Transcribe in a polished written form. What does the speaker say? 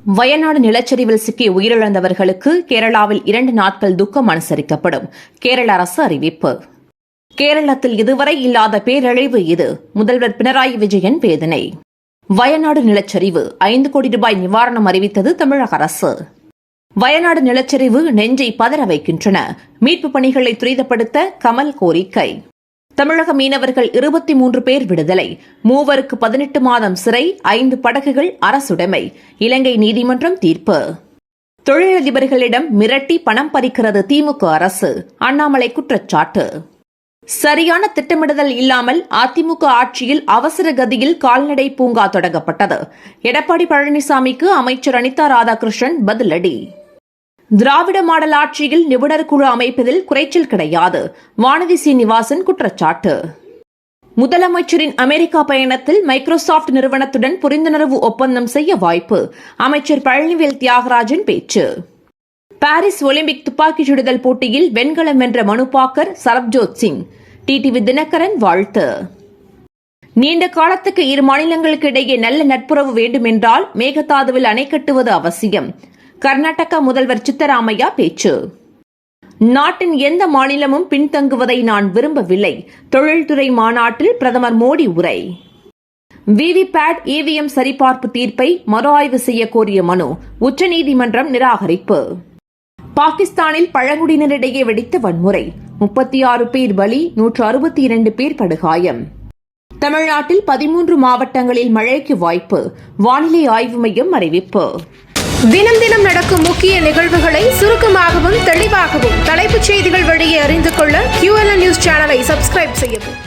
வயநாடு நிலச்சரிவில் சிக்கி உயிரிழந்தவர்களுக்கு கேரளாவில் 2 நாட்கள் துக்கம் அனுசரிக்கப்படும். கேரள அரசு அறிவிப்பு. கேரளத்தில் இதுவரை இல்லாத பேரழிவு இது. முதல்வர் பினராயி விஜயன் வேதனை. வயநாடு நிலச்சரிவு 5 கோடி ரூபாய் நிவாரணம் அறிவித்தது தமிழக அரசு. வயநாடு நிலச்சரிவு நெஞ்சை பதற வைக்கின்றன. மீட்புப் பணிகளை துரிதப்படுத்த கமல் கோரிக்கை. தமிழக மீனவர்கள் 23 பேர் விடுதலை. 3 18 மாதம் சிறை. 5 படகுகள் அரசுடைமை. இலங்கை நீதிமன்றம் தீர்ப்பு. தொழிலதிபர்களிடம் மிரட்டி பணம் பறிக்கிறது திமுக அரசு. அண்ணாமலை குற்றச்சாட்டு. சரியான திட்டமிடுதல் இல்லாமல் அதிமுக ஆட்சியில் அவசர கதியில் கால்நடை பூங்கா தொடங்கப்பட்டது. எடப்பாடி பழனிசாமிக்கு அமைச்சர் அனிதா ராதாகிருஷ்ணன் பதிலடி. திராவிட மாடல் ஆட்சியில் நிபுணர் குழு அமைப்பதில் குறைச்சல் கிடையாது. வானதி சீனிவாசன் குற்றச்சாட்டு. முதலமைச்சரின் அமெரிக்கா பயணத்தில் மைக்ரோசாப்ட் நிறுவனத்துடன் புரிந்துணர்வு ஒப்பந்தம் செய்ய வாய்ப்பு. அமைச்சர் பழனிவேல் தியாகராஜன் பேச்சு. பாரிஸ் ஒலிம்பிக் துப்பாக்கிச் சுடுதல் போட்டியில் வெண்கலம் வென்ற மனுபாக்கர், சரப்ஜோத் சிங். டிடிவி தினகரன் வாழ்த்து. நீண்ட காலத்துக்கு இரு மாநிலங்களுக்கு இடையே நல்ல நட்புறவு வேண்டுமென்றால் மேகதாதுவில் அணை கட்டுவது அவசியம். கர்நாடக முதல்வர் சித்தராமையா பேச்சு. நாட்டின் எந்த மாநிலமும் பின்தங்குவதை நான் விரும்பவில்லை. தொழில்துறை மாநாட்டில் பிரதமர் மோடி உரை. விவிபேட் இவிஎம் சரிபார்ப்பு தீர்ப்பை மறு ஆய்வு செய்ய கோரிய மனு உச்சநீதிமன்றம் நிராகரிப்பு. பாகிஸ்தானில் பழங்குடியினரிடையே வெடித்த வன்முறை. 36 பேர் பலி, 162 பேர் படுகாயம். தமிழ்நாட்டில் 13 மாவட்டங்களில் மழைக்கு வாய்ப்பு. வானிலை ஆய்வு மையம் அறிவிப்பு. தினம் தினம் நடக்கும் முக்கிய நிகழ்வுகளை சுருக்கமாகவும் தெளிவாகவும் தலைப்புச் செய்திகள் வழியே அறிந்து கொள்ள QLN நியூஸ் சேனலை சப்ஸ்கிரைப் செய்யவும்.